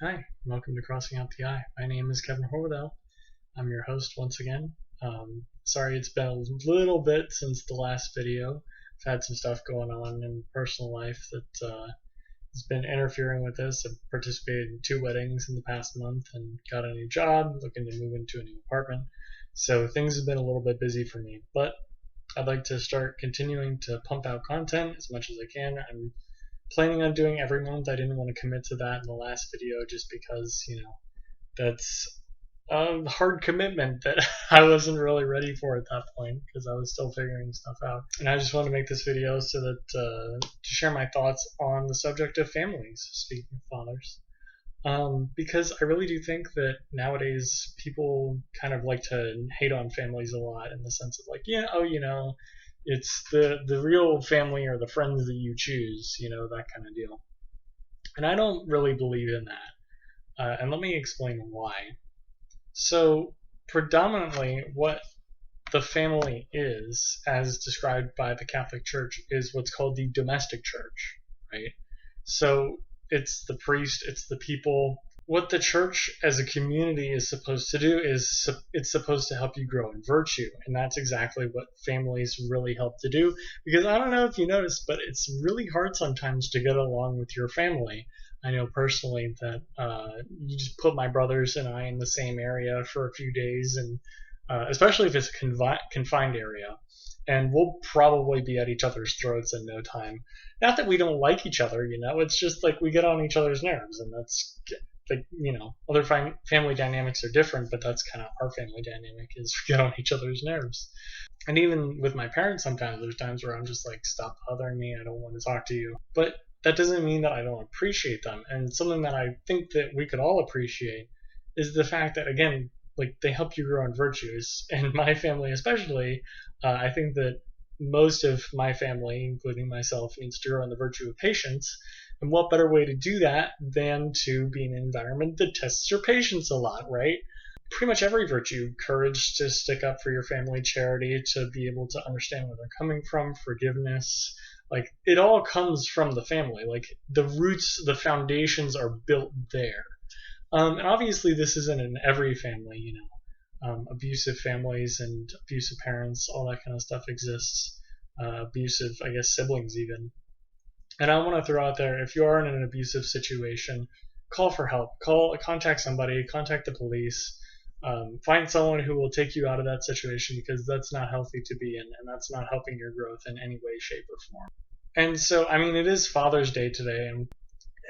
Hi, welcome to Crossing Out the Eye. My name is Kevin Horwedel. I'm your host once again. Sorry it's been a little bit since the last video. I've had some stuff going on in personal life that has been interfering with this. I've participated in 2 weddings in the past month and got a new job, looking to move into a new apartment. So things have been a little bit busy for me, but I'd like to start continuing to pump out content as much as I can. I'm planning on doing every month. I didn't want to commit to that in the last video just because, that's a hard commitment that I wasn't really ready for at that point because I was still figuring stuff out. And I just want to make this video so that to share my thoughts on the subject of families, speaking of fathers. Because I really do think that nowadays people kind of like to hate on families a lot in the sense of like, it's the real family or the friends that you choose, that kind of deal. And I don't really believe in that. And let me explain why. So, predominantly, what the family is, as described by the Catholic Church, is what's called the domestic church, right? So, it's the priest, it's the people. What the church as a community is supposed to do is it's supposed to help you grow in virtue, and that's exactly what families really help to do. Because I don't know if you noticed, but it's really hard sometimes to get along with your family. I know personally that you just put my brothers and I in the same area for a few days, and especially if it's a confined area, and we'll probably be at each other's throats in no time. Not that we don't like each other, it's just like we get on each other's nerves, and that's like, other family dynamics are different, but that's kind of our family dynamic is we get on each other's nerves. And even with my parents, sometimes there's times where I'm just like, stop bothering me, I don't want to talk to you. But that doesn't mean that I don't appreciate them. And something that I think that we could all appreciate is the fact that, again, like they help you grow in virtues. And my family, especially, I think that most of my family, including myself, needs to grow in the virtue of patience. And what better way to do that than to be in an environment that tests your patience a lot, right? Pretty much every virtue, courage to stick up for your family, charity to be able to understand where they're coming from, forgiveness, like it all comes from the family. Like the roots, the foundations are built there. And obviously this isn't in every family, abusive families and abusive parents, all that kind of stuff exists. Abusive, I guess, siblings even. And I want to throw out there, if you are in an abusive situation, call for help. Contact somebody, contact the police. Find someone who will take you out of that situation because that's not healthy to be in, and that's not helping your growth in any way, shape, or form. And so, I mean, it is Father's Day today,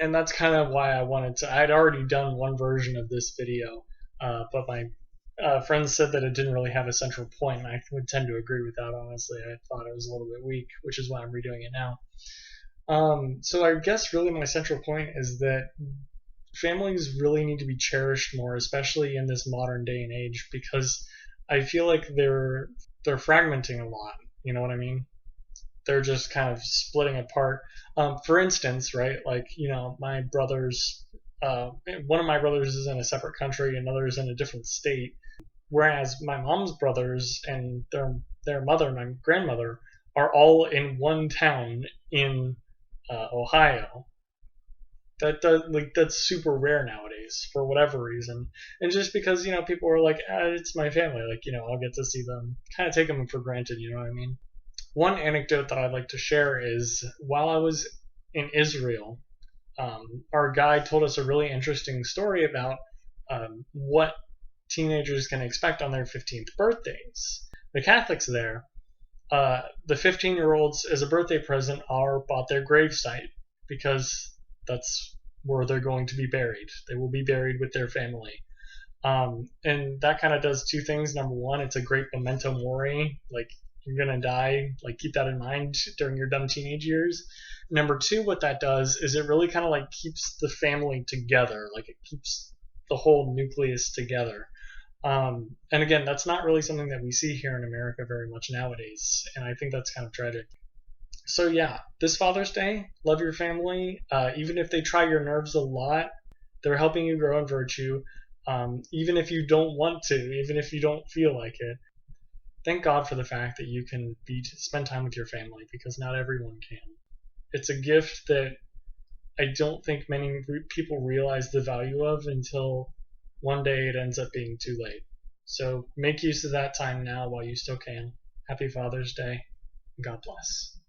and that's kind of why I wanted to. I'd already done one version of this video, but my friends said that it didn't really have a central point, and I would tend to agree with that, honestly. I thought it was a little bit weak, which is why I'm redoing it now. So I guess really my central point is that families really need to be cherished more, especially in this modern day and age, because I feel like they're fragmenting a lot. You know what I mean? They're just kind of splitting apart. For instance, right? Like my brothers, one of my brothers is in a separate country, another is in a different state. Whereas my mom's brothers and their mother, my grandmother, are all in one town in Ohio. That's super rare nowadays for whatever reason, and just because people are like, it's my family, like I'll get to see them, kind of take them for granted. You know what I mean? One anecdote that I'd like to share is while I was in Israel, our guide told us a really interesting story about what teenagers can expect on their 15th birthdays. The Catholics there, the 15-year-olds as a birthday present are bought their gravesite because that's where they're going to be buried. They will be buried with their family. And that kind of does two things. Number one, it's a great memento mori. Like, you're going to die. Like, keep that in mind during your dumb teenage years. Number two, what that does is it really kind of like keeps the family together. Like, it keeps the whole nucleus together. And again, that's not really something that we see here in America very much nowadays. And I think that's kind of tragic. So yeah, this Father's Day, love your family. Even if they try your nerves a lot, they're helping you grow in virtue. Even if you don't want to, even if you don't feel like it, thank God for the fact that you can spend time with your family, because not everyone can. It's a gift that I don't think many people realize the value of until one day it ends up being too late. So make use of that time now while you still can. Happy Father's Day, and God bless.